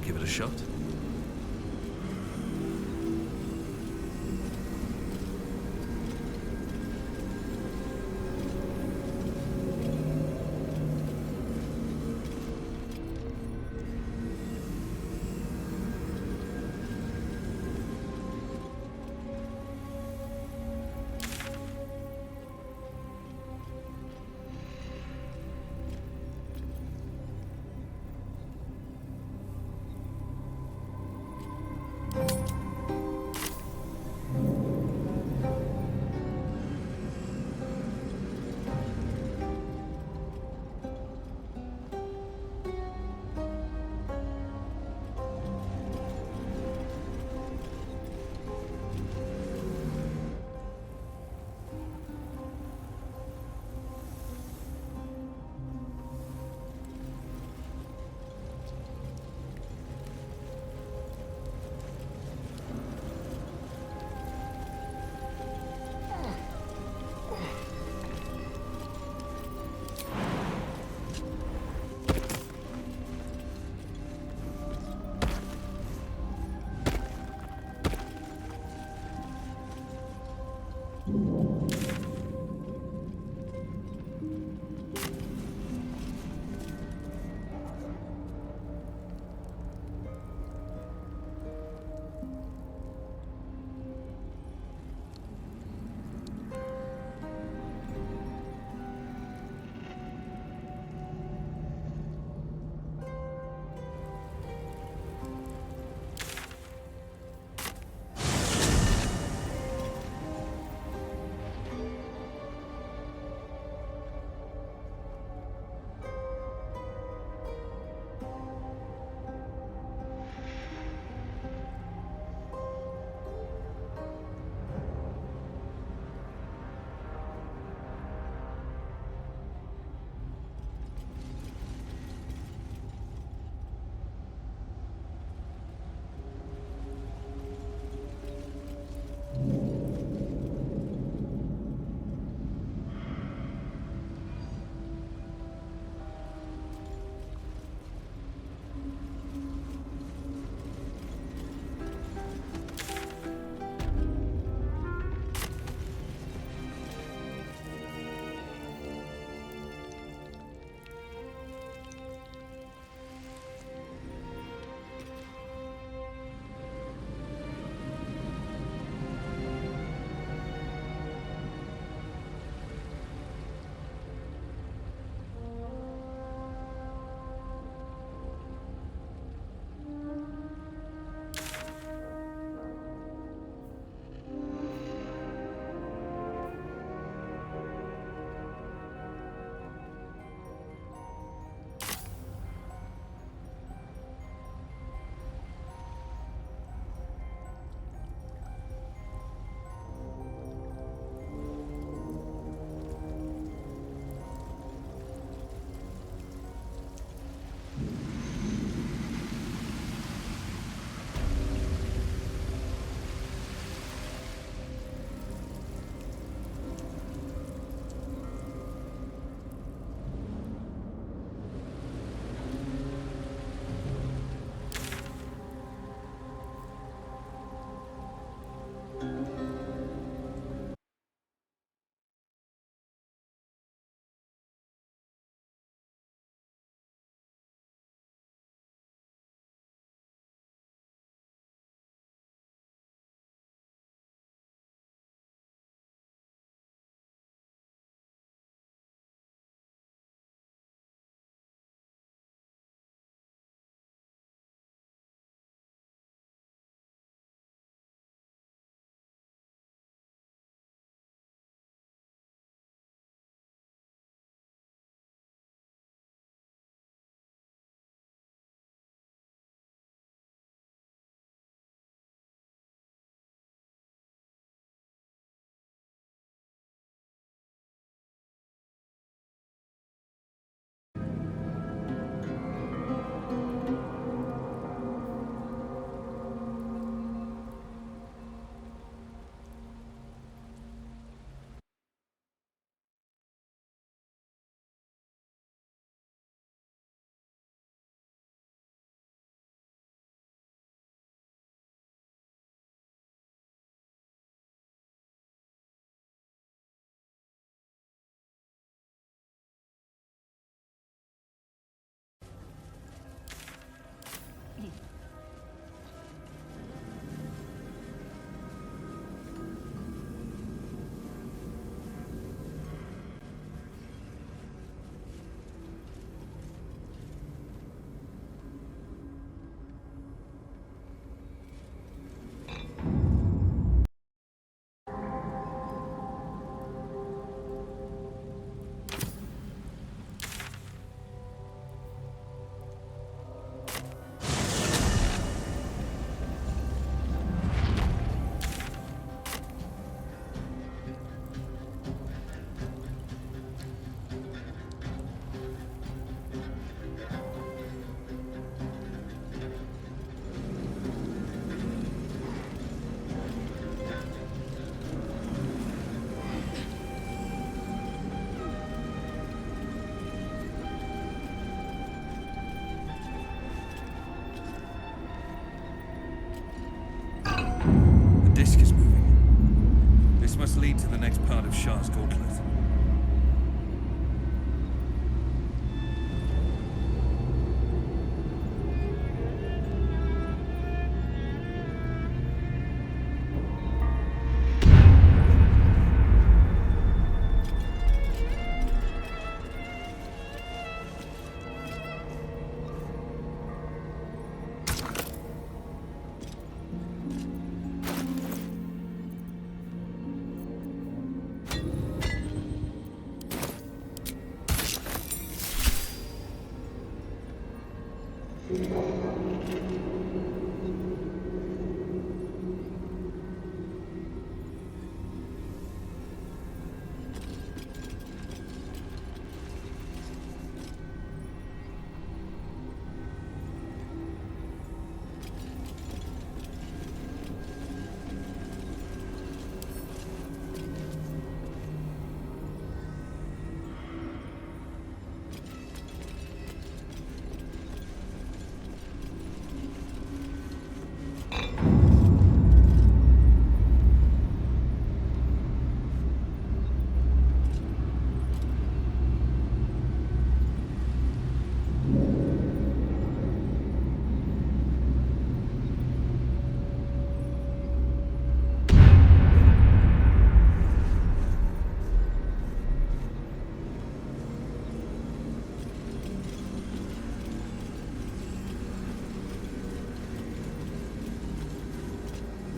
give it a shot. lead to the next part of Shah's gauntlet.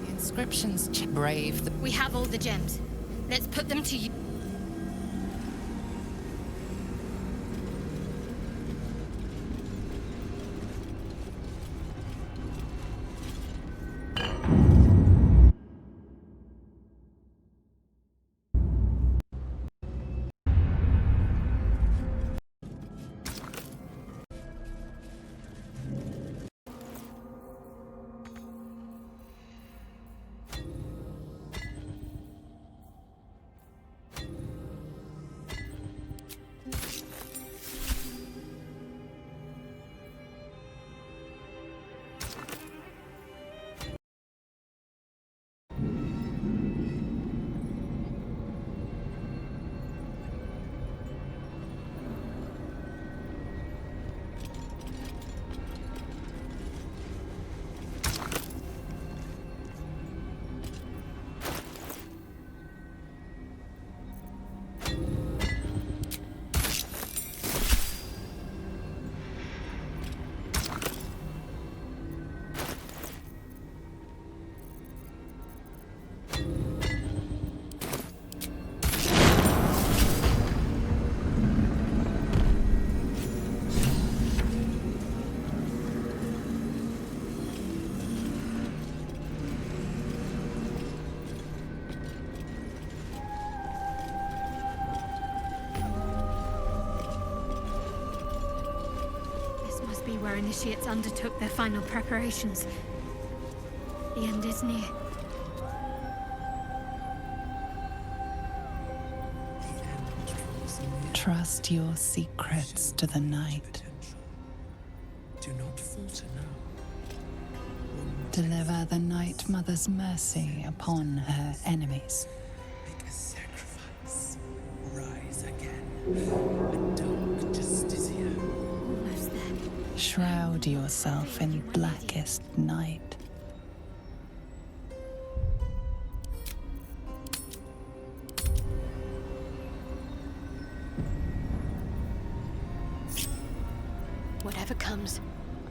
Inscriptions brave. We have all the gems. Let's put them to use. Where initiates undertook their final preparations. The end is near. Trust your secrets to the night. Do not falter now. Deliver the Night Mother's mercy upon her enemies. Make a sacrifice. Rise again. A dark justiciar. Almost there. Shroud yourself in blackest night. Whatever comes,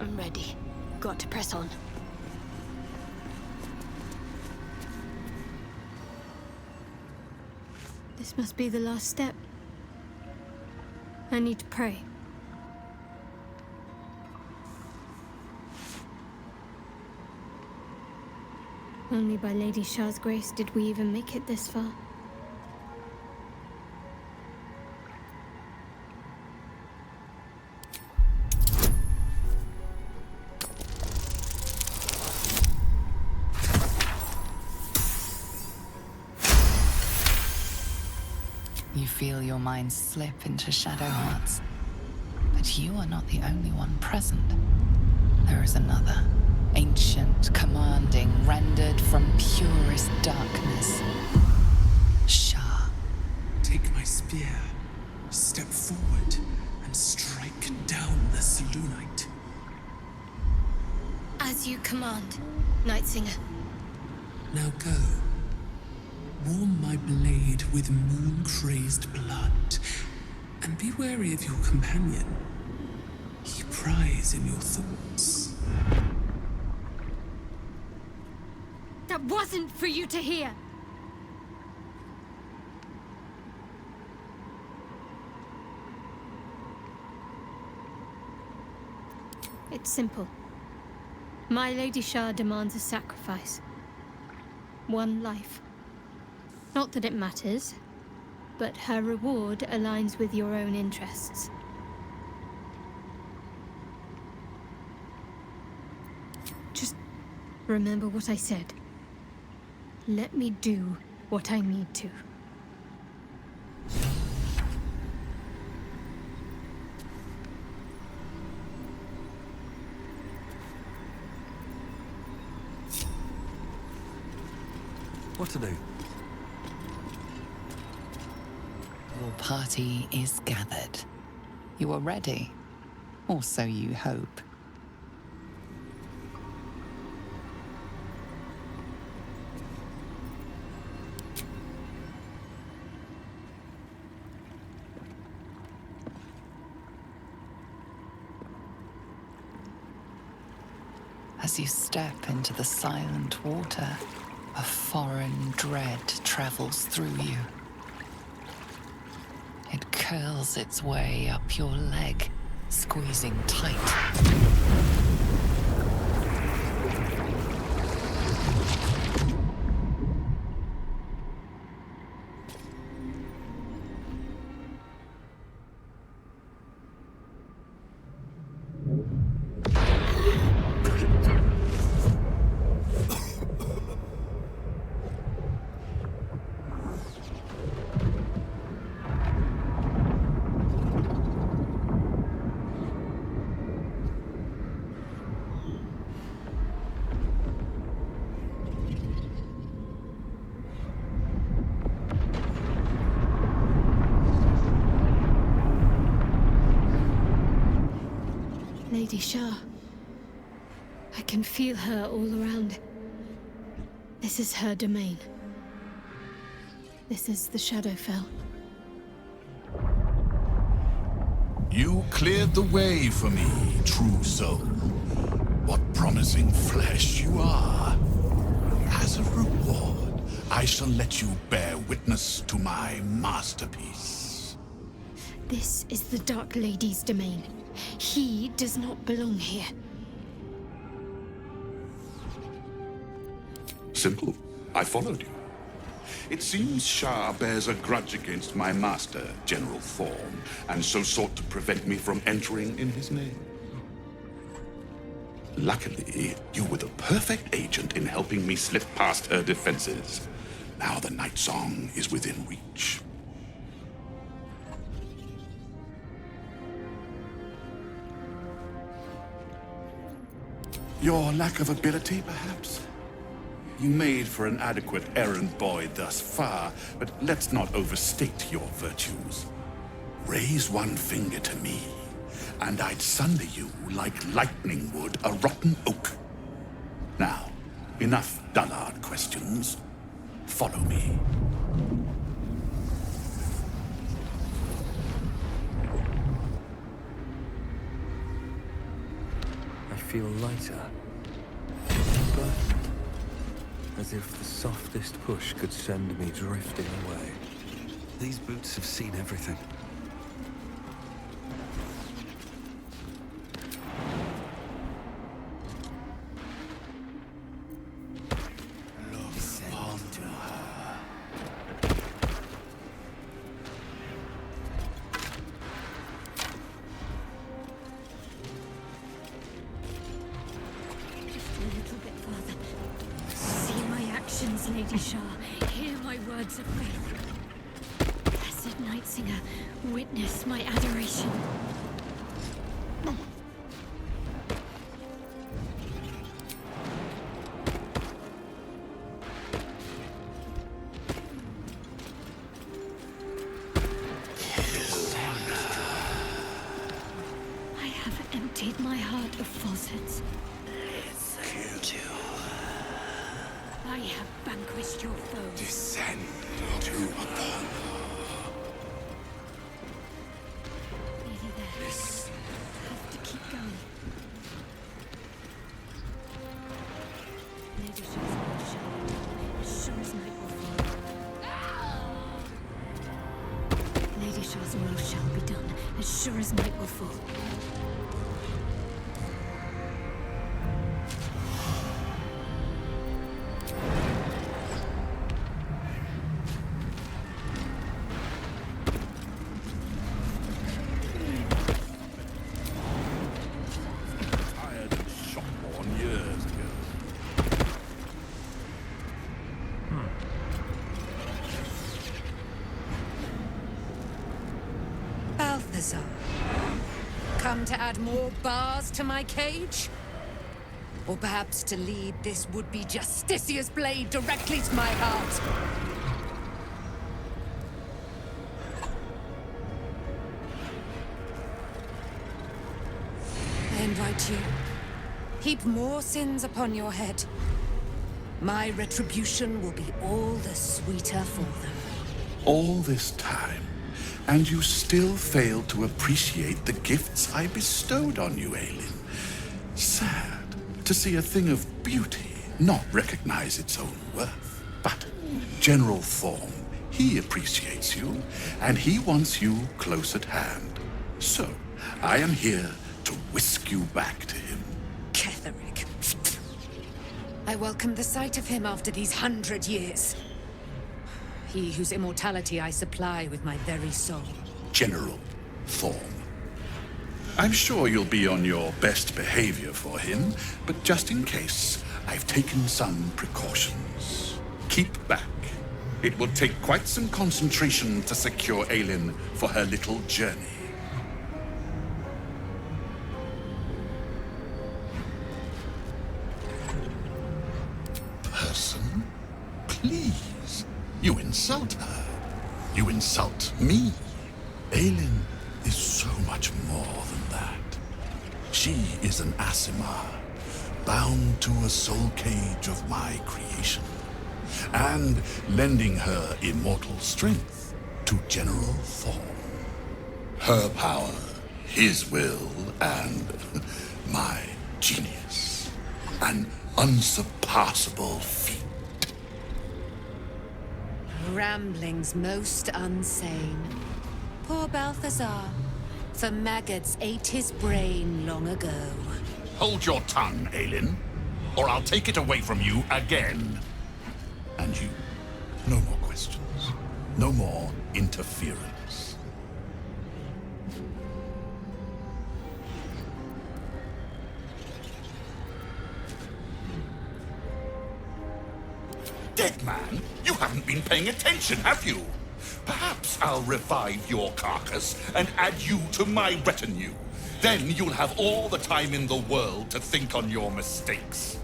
I'm ready. Got to press on. This must be the last step. I need to pray. Only by Lady Shah's grace did we even make it this far. You feel your mind slip into shadow hearts. But you are not the only one present. There is another. Ancient, commanding, rendered from purest darkness. spear, step forward, and strike down the Selûnite. As you command, Nightsinger. Now go. Warm my blade with moon-crazed blood, and be wary of your companion. He pries in your thoughts. That wasn't for you to hear! It's simple. My Lady Shah demands a sacrifice. One life. Not that it matters, but her reward aligns with your own interests. Just remember what I said. Let me do what I need to. What to do? Your party is gathered. You are ready, or so you hope. As you step into the silent water, a foreign dread travels through you. It curls its way up your leg, squeezing tight. Lady Shah. I can feel her all around. This is her domain. This is the Shadowfell. You cleared the way for me, true soul. What promising flesh you are. As a reward, I shall let you bear witness to my masterpiece. This is the Dark Lady's domain. He does not belong here. Simple. I followed you. It seems Shah bears a grudge against my master, General Thorm, and so sought to prevent me from entering in his name. Luckily, you were the perfect agent in helping me slip past her defenses. Now the Night Song is within reach. Your lack of ability, perhaps? You made for an adequate errand boy thus far, but let's not overstate your virtues. Raise one finger to me, and I'd sunder you like lightning would a rotten oak. Now, enough dullard questions. Follow me. I feel lighter. But as if the softest push could send me drifting away. These boots have seen everything. Lady Shah, hear my words of faith. Blessed Nightsinger, witness my adoration. my heart of falsehoods. I have vanquished your foes. Descend to upon Nearly there. Have to keep going. Lady Shaw's will shine. As sure as night will fall. Lady Shaw's will shall be done. As sure as night will fall. tired and shopborn years ago. Balthazar, come to add more bars to my cage? Or perhaps to lead this would-be Justicia's blade directly to my heart? I invite you. Heap more sins upon your head. My retribution will be all the sweeter for them. All this time, and you still fail to appreciate the gifts I bestowed on you, Aelin. Sad to see a thing of beauty not recognize its own worth. But General Thorm, he appreciates you, and he wants you close at hand. So, I am here to whisk you back to him. Ketherick. I welcome the sight of him after these 100 years. He whose immortality I supply with my very soul. General Thorm. I'm sure you'll be on your best behavior for him, but just in case, I've taken some precautions. Keep back. It will take quite some concentration to secure Aelin for her little journey. Person? Please. You insult her. You insult me. Aelin is so much more than that. She is an Asimar, bound to a soul cage of my creation, and lending her immortal strength to General Thorm. Her power, his will, and my genius. An unsurpassable feat. Ramblings most unsane. Poor Balthazar. For maggots ate his brain long ago. Hold your tongue, Aelin, or I'll take it away from you again. And you, no more questions. No more interference. Dead man, you haven't been paying attention, have you? Perhaps I'll revive your carcass and add you to my retinue. Then you'll have all the time in the world to think on your mistakes.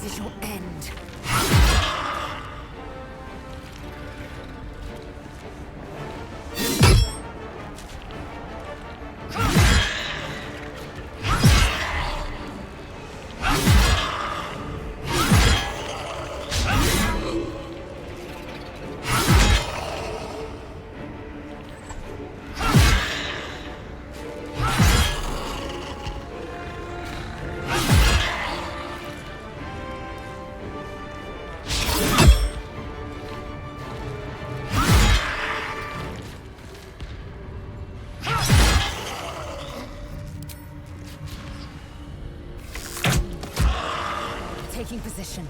This is your end. Taking position.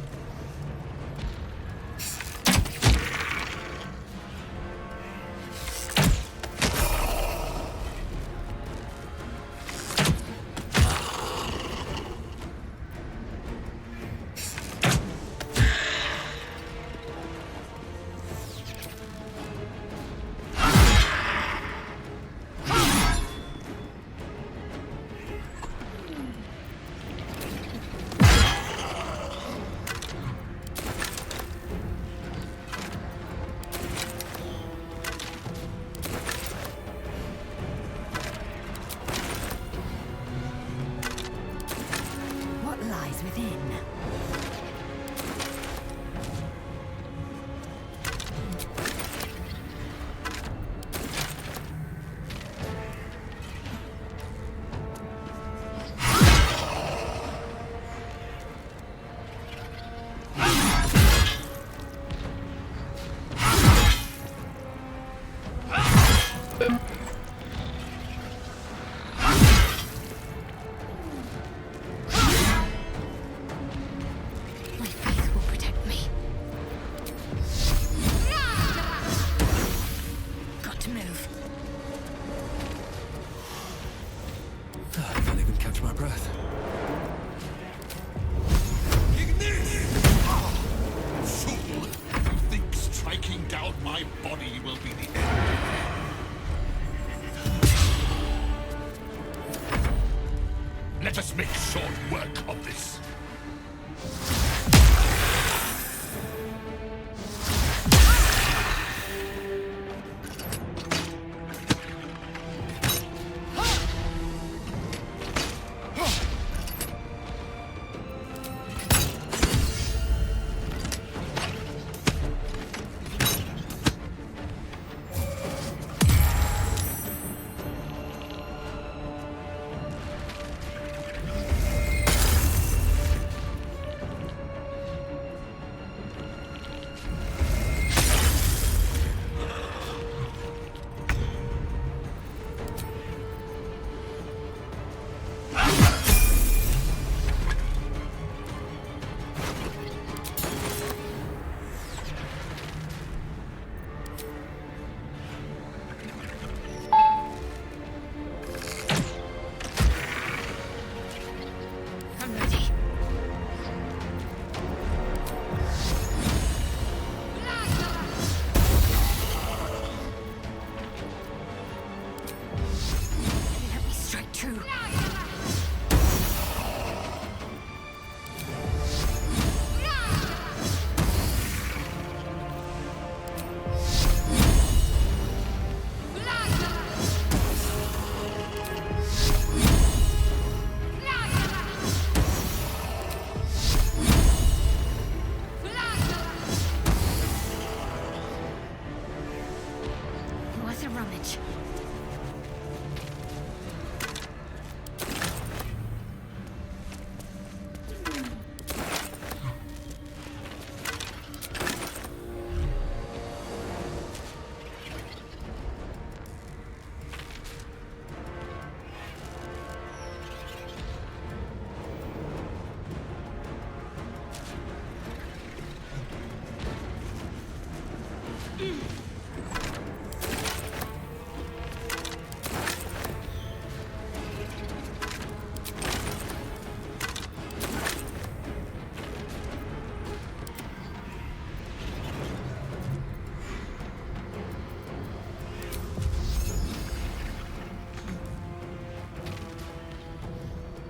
Let us make short work of this.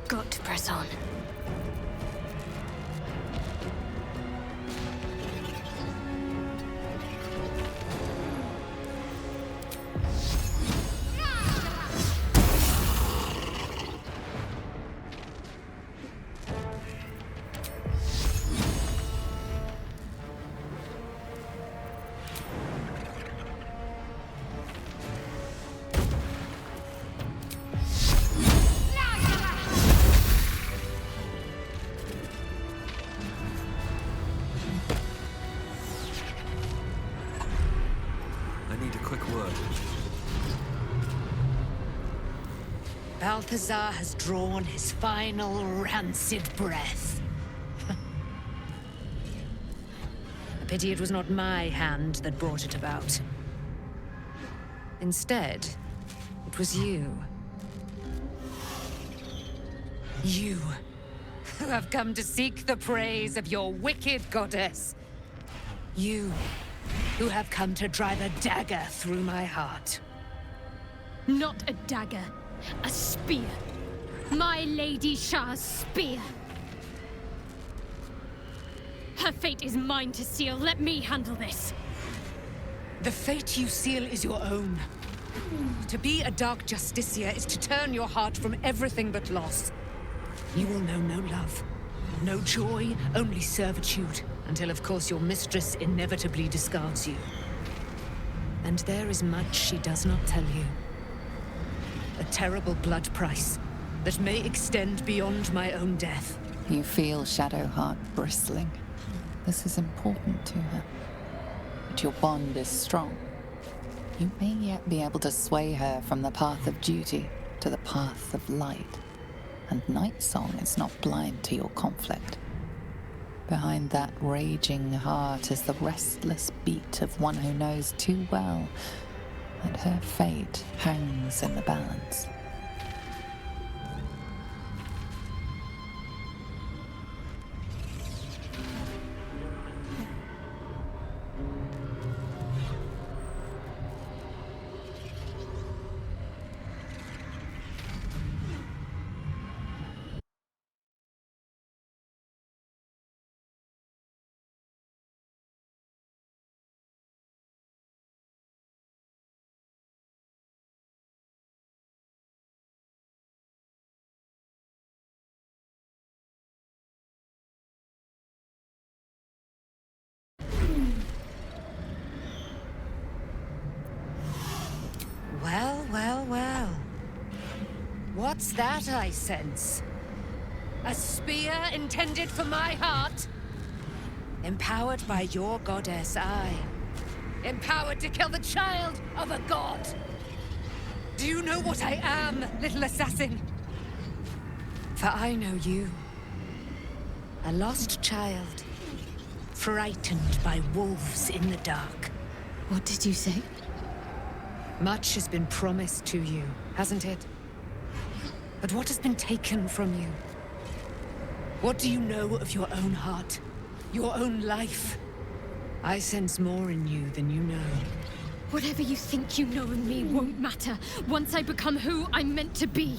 Got to press on. Balthazar has drawn his final rancid breath. A pity it was not my hand that brought it about. Instead, it was you. You, who have come to seek the praise of your wicked goddess. You, who have come to drive a dagger through my heart. Not a dagger. A spear. My Lady Shah's spear. Her fate is mine to seal. Let me handle this. The fate you seal is your own. To be a Dark Justicia is to turn your heart from everything but loss. You will know no love, no joy, only servitude, until of course your mistress inevitably discards you. And there is much she does not tell you. A terrible blood price that may extend beyond my own death. You feel Shadowheart bristling. This is important to her. But your bond is strong. You may yet be able to sway her from the path of duty to the path of light. And Nightsong is not blind to your conflict. Behind that raging heart is the restless beat of one who knows too well that her fate hangs in the balance. well, well. What's that I sense? A spear intended for my heart? Empowered by your goddess, I. Empowered to kill the child of a god. Do you know what I am, little assassin? For I know you. A lost child. Frightened by wolves in the dark. What did you say? Much has been promised to you, hasn't it? But what has been taken from you? What do you know of your own heart? Your own life? I sense more in you than you know. Whatever you think you know in me won't matter once I become who I'm meant to be.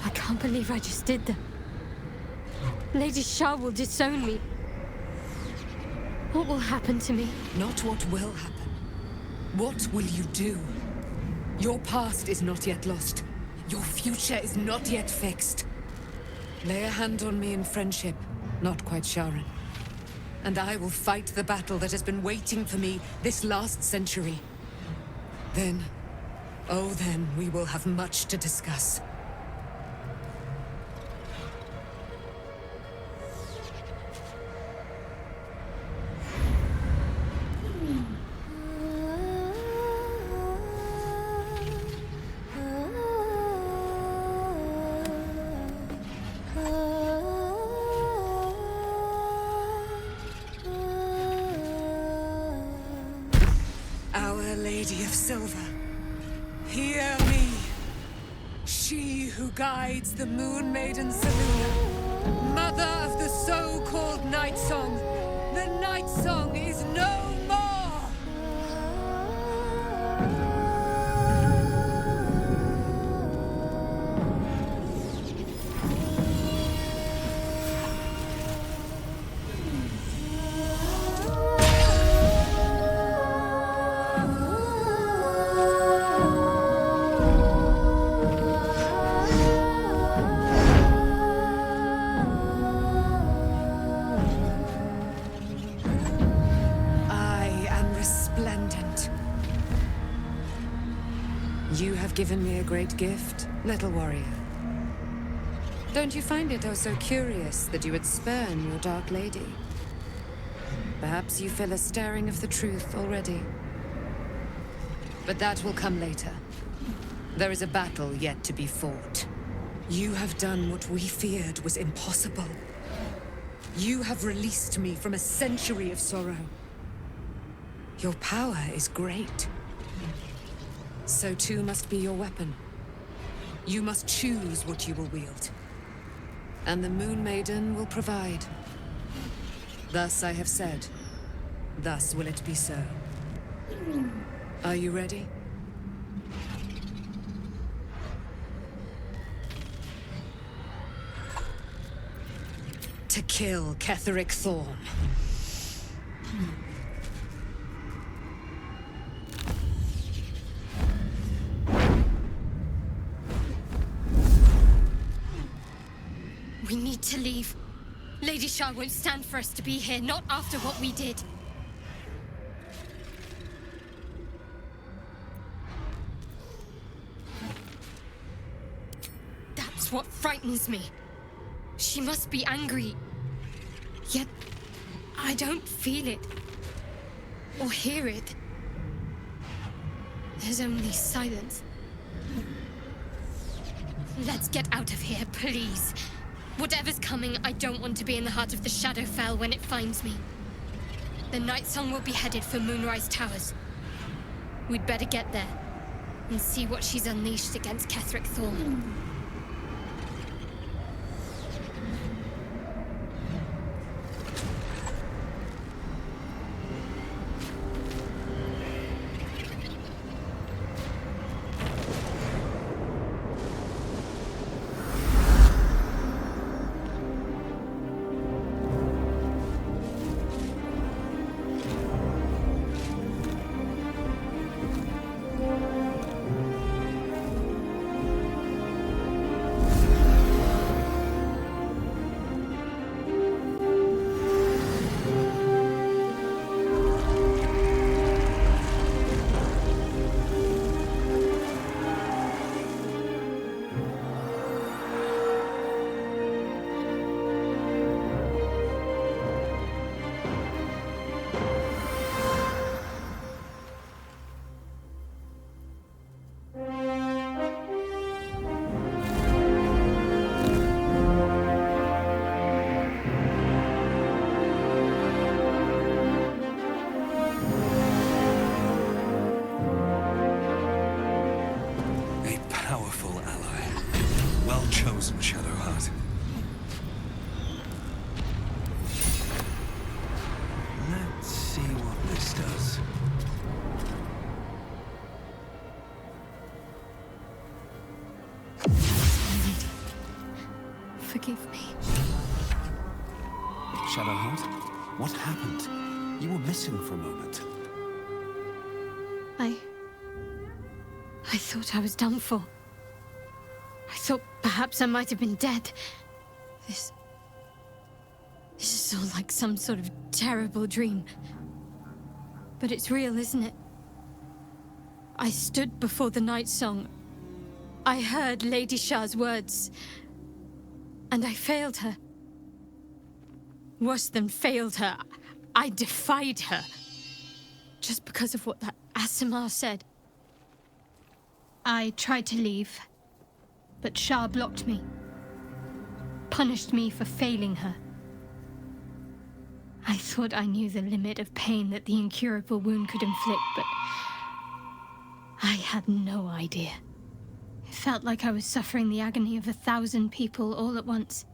I can't believe I just did that. Lady Shah will disown me. What will happen to me? Not what will happen. What will you do? Your past is not yet lost. Your future is not yet fixed. Lay a hand on me in friendship, not quite Sharon. And I will fight the battle that has been waiting for me this last century. Then, oh then, we will have much to discuss. Our Lady of Silver, hear me. She who guides the Moon Maiden Seluna, mother of the so-called Night Song. The Night Song is no more! You have given me a great gift, little warrior. Don't you find it oh so curious that you would spurn your dark lady? Perhaps you feel a stirring of the truth already. But that will come later. There is a battle yet to be fought. You have done what we feared was impossible. You have released me from a century of sorrow. Your power is great. So too must be your weapon. You must choose what you will wield. And the Moon Maiden will provide. Thus I have said. Thus will it be so. Are you ready? To kill Ketheric Thorn. We need to leave. Lady Shah won't stand for us to be here, not after what we did. That's what frightens me. She must be angry. Yet, I don't feel it. Or hear it. There's only silence. Let's get out of here, please. Whatever's coming, I don't want to be in the heart of the Shadowfell when it finds me. The Night Song will be headed for Moonrise Towers. We'd better get there and see what she's unleashed against Ketheric Thorm. Chosen, Shadowheart. Let's see what this does. Forgive me. Shadowheart, what happened? You were missing for a moment. I thought I was done for. I thought perhaps I might have been dead. This is all like some sort of terrible dream. But it's real, isn't it? I stood before the Night Song. I heard Lady Shah's words. And I failed her. Worse than failed her, I defied her. Just because of what that Asimar said. I tried to leave. But Shah blocked me. Punished me for failing her. I thought I knew the limit of pain that the incurable wound could inflict, but I had no idea. It felt like I was suffering the agony of 1,000 people all at once.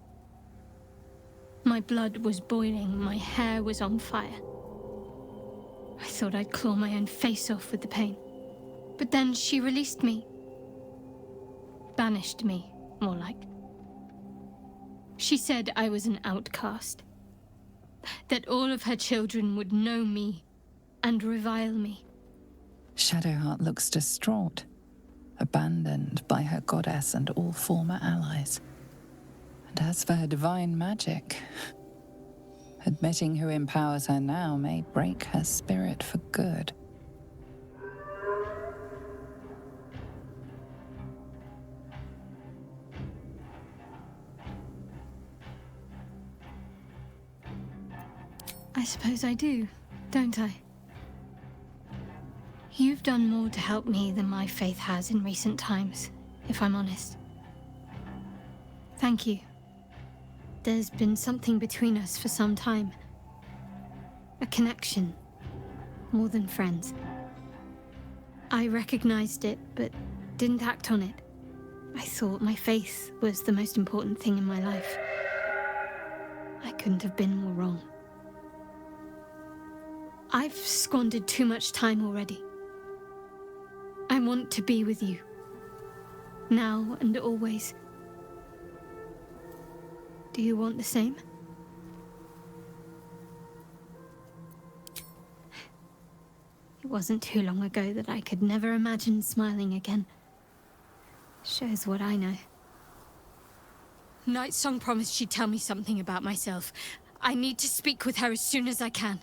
My blood was boiling, my hair was on fire. I thought I'd claw my own face off with the pain. But then she released me. Banished me, more like. She said I was an outcast. That all of her children would know me and revile me. Shadowheart looks distraught, abandoned by her goddess and all former allies. And as for her divine magic, admitting who empowers her now may break her spirit for good. I suppose I do, don't I? You've done more to help me than my faith has in recent times, if I'm honest. Thank you. There's been something between us for some time. A connection, more than friends. I recognized it, but didn't act on it. I thought my faith was the most important thing in my life. I couldn't have been more wrong. I've squandered too much time already. I want to be with you. Now and always. Do you want the same? It wasn't too long ago that I could never imagine smiling again. Shows what I know. Night Song promised she'd tell me something about myself. I need to speak with her as soon as I can.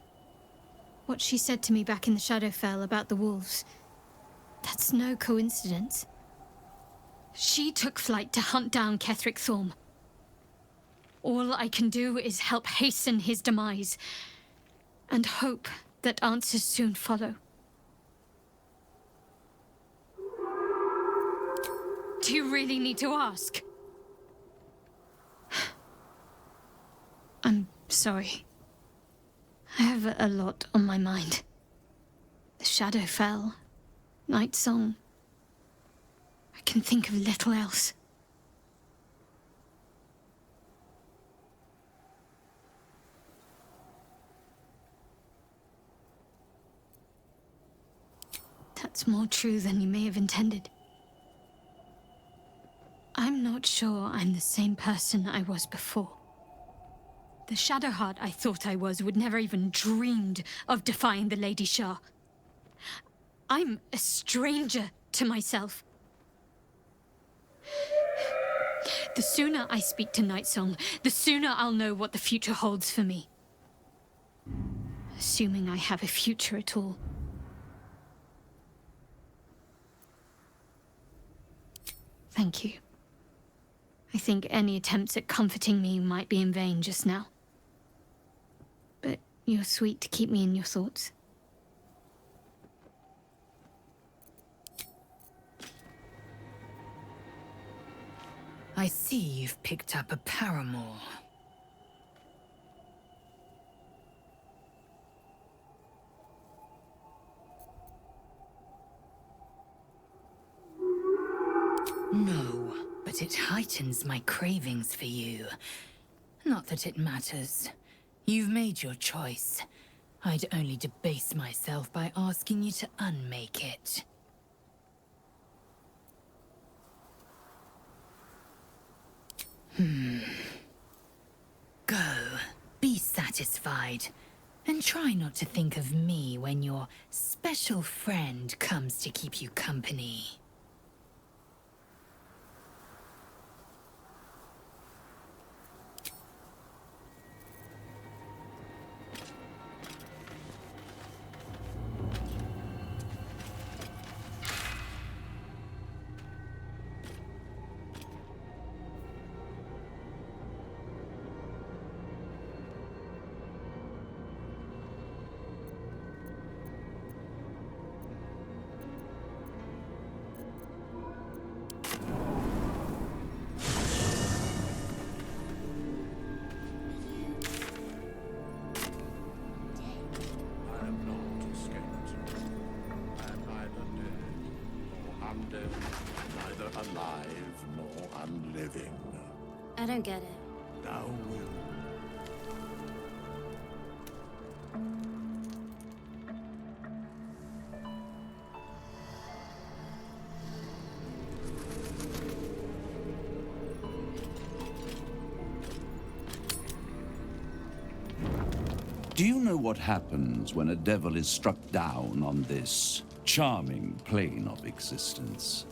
What she said to me back in the Shadowfell about the wolves, that's no coincidence. She took flight to hunt down Ketheric Thorm. All I can do is help hasten his demise, and hope that answers soon follow. Do you really need to ask? I'm sorry. I have a lot on my mind. The shadow fell. Night song. I can think of little else. That's more true than you may have intended. I'm not sure I'm the same person I was before. The Shadowheart I thought I was would never even dreamed of defying the Lady Shah. I'm a stranger to myself. The sooner I speak to Nightsong, the sooner I'll know what the future holds for me. Assuming I have a future at all. Thank you. I think any attempts at comforting me might be in vain just now. But you're sweet to keep me in your thoughts. I see you've picked up a paramour. No, but it heightens my cravings for you. Not that it matters. You've made your choice. I'd only debase myself by asking you to unmake it. Go. Be satisfied. And try not to think of me when your special friend comes to keep you company. Neither alive nor unliving. I don't get it. Thou wilt. Do you know what happens when a devil is struck down on this charming plane of existence?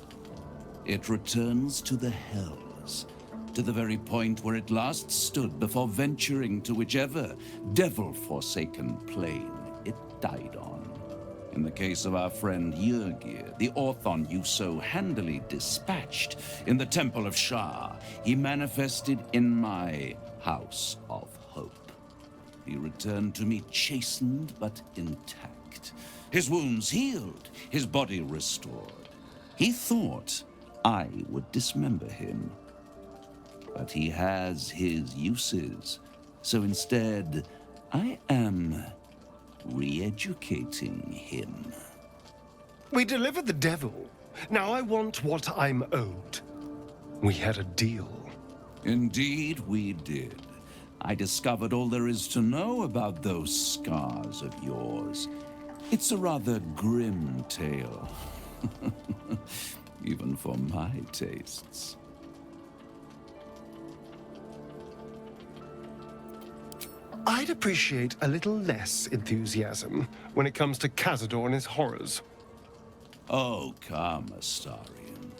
It returns to the hells, to the very point where it last stood before venturing to whichever devil-forsaken plane it died on. In the case of our friend Yrgir, the Orthon you so handily dispatched in the Temple of Shah, he manifested in my House of Hope. He returned to me chastened but intact, his wounds healed, his body restored. He thought I would dismember him, but he has his uses, so instead I am re-educating him. We delivered the devil. Now I want what I'm owed. We had a deal. Indeed we did. I discovered all there is to know about those scars of yours. It's a rather grim tale, even for my tastes. I'd appreciate a little less enthusiasm when it comes to Cazador and his horrors. Oh, come, Astarion.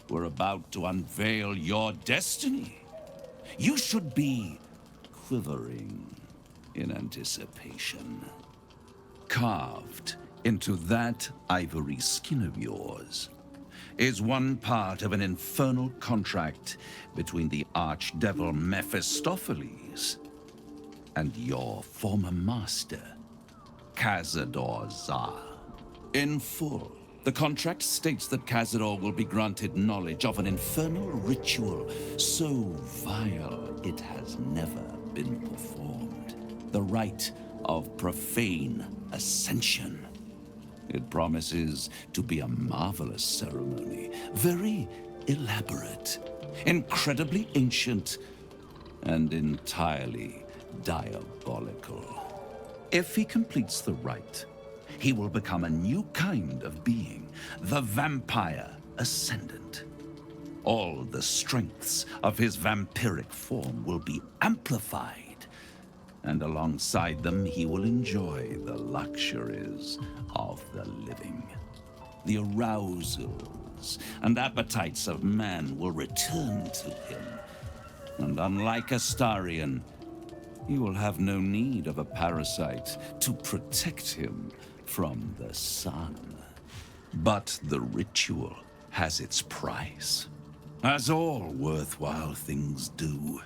We're about to unveil your destiny. You should be quivering in anticipation. Carved into that ivory skin of yours is one part of an infernal contract between the archdevil Mephistopheles and your former master, Cazador Zar. In full, The contract states that Cazador will be granted knowledge of an infernal ritual so vile it has never been performed. The rite of profane ascension. It promises to be a marvelous ceremony, very elaborate, incredibly ancient, and entirely diabolical. If he completes the rite, he will become a new kind of being, the Vampire Ascendant. All the strengths of his vampiric form will be amplified, and alongside them he will enjoy the luxuries of the living. The arousals and appetites of man will return to him, and unlike Astarion, he will have no need of a parasite to protect him from the sun. But the ritual has its price, as all worthwhile things do.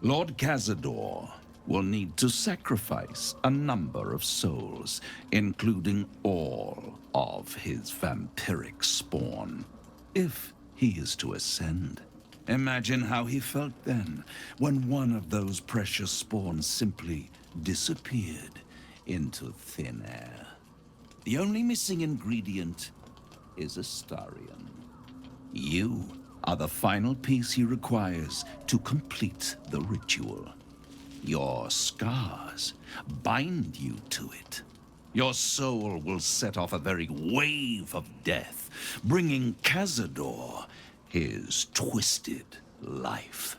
Lord Cazador will need to sacrifice a number of souls, including all of his vampiric spawn, if he is to ascend. Imagine how he felt then, when one of those precious spawns simply disappeared into thin air. The only missing ingredient is Astarion. You are the final piece he requires to complete the ritual. Your scars bind you to it. Your soul will set off a very wave of death, bringing Cazador his twisted life.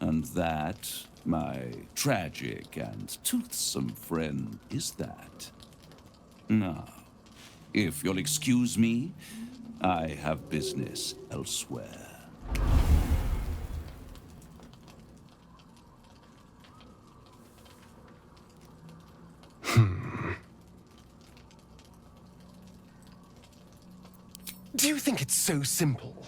And that, my tragic and toothsome friend, is that. Now, if you'll excuse me, I have business elsewhere. Do you think it's so simple?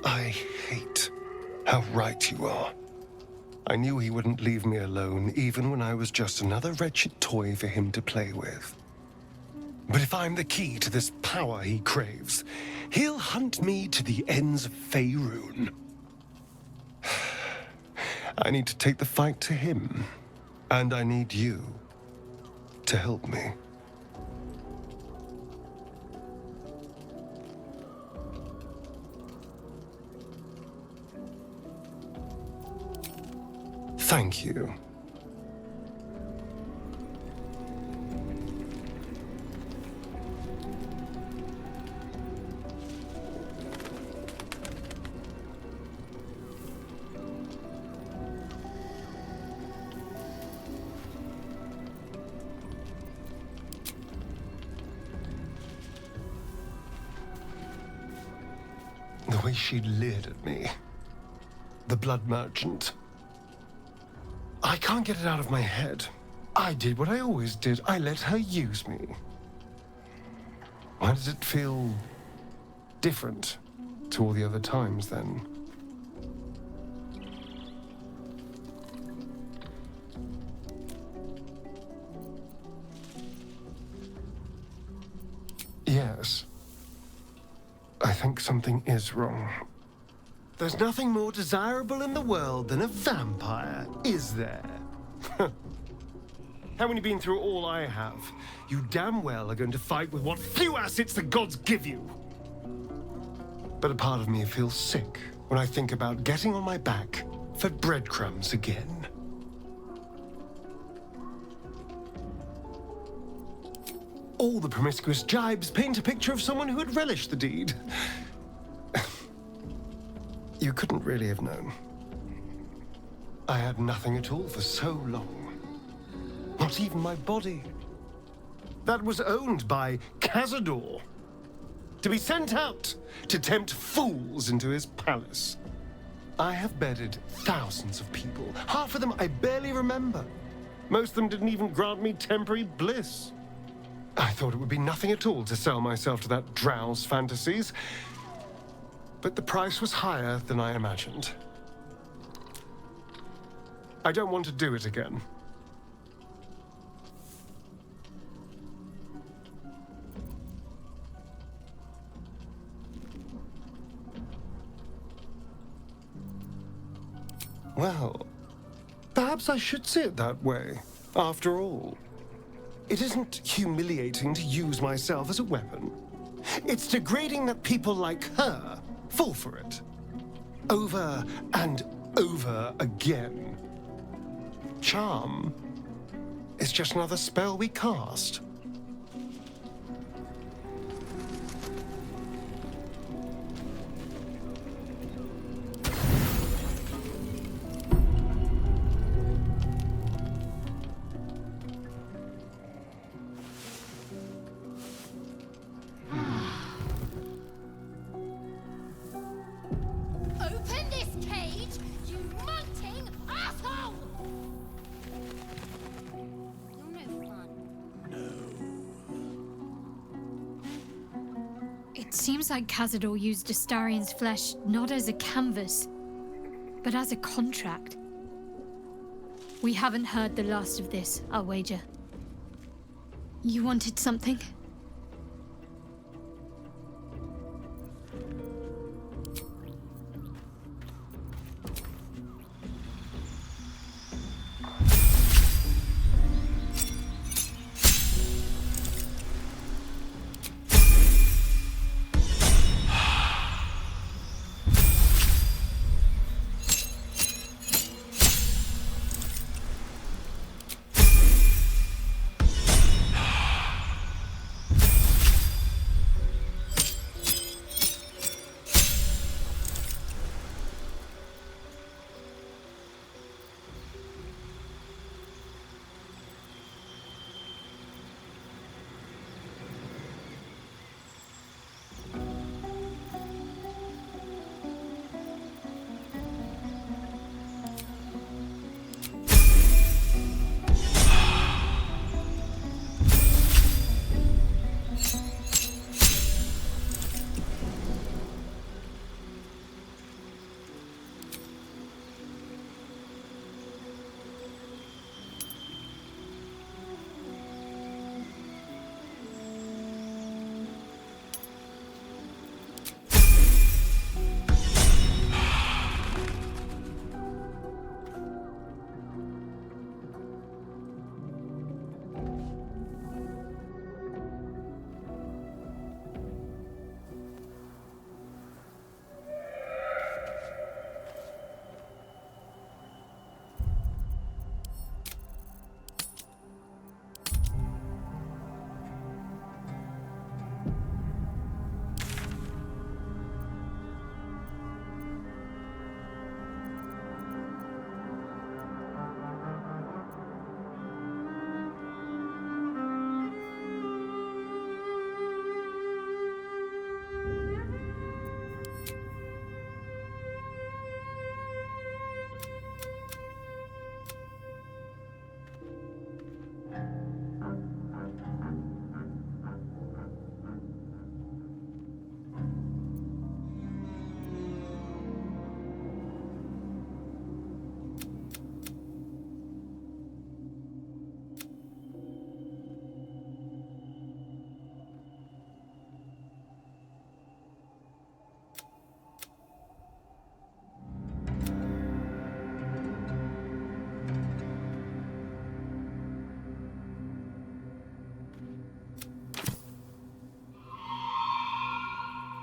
I hate how right you are. I knew he wouldn't leave me alone, even when I was just another wretched toy for him to play with. But if I'm the key to this power he craves, he'll hunt me to the ends of Faerun. I need to take the fight to him, and I need you to help me. Thank you. The way she leered at me. The blood merchant. I can't get it out of my head. I did what I always did. I let her use me. Why does it feel different to all the other times then? Yes. I think something is wrong. There's nothing more desirable in the world than a vampire, is there? Haven't you been through all I have? You damn well are going to fight with what few assets the gods give you. But a part of me feels sick when I think about getting on my back for breadcrumbs again. All the promiscuous jibes paint a picture of someone who had relished the deed. You couldn't really have known. I had nothing at all for so long. Not even my body. That was owned by Cazador. To be sent out to tempt fools into his palace. I have bedded thousands of people. Half of them I barely remember. Most of them didn't even grant me temporary bliss. I thought it would be nothing at all to sell myself to that drow's fantasies. But the price was higher than I imagined. I don't want to do it again. Well, perhaps I should see it that way, after all. It isn't humiliating to use myself as a weapon. It's degrading that people like her fall for it. Over and over again. Charm is just another spell we cast. Open this cage, you munting asshole! You're no fun. It seems like Cazador used Astarion's flesh not as a canvas, but as a contract. We haven't heard the last of this, I'll wager. You wanted something?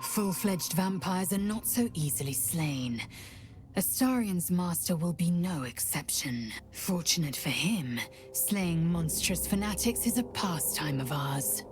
Full-fledged vampires are not so easily slain. Astarion's master will be no exception. Fortunate for him, slaying monstrous fanatics is a pastime of ours.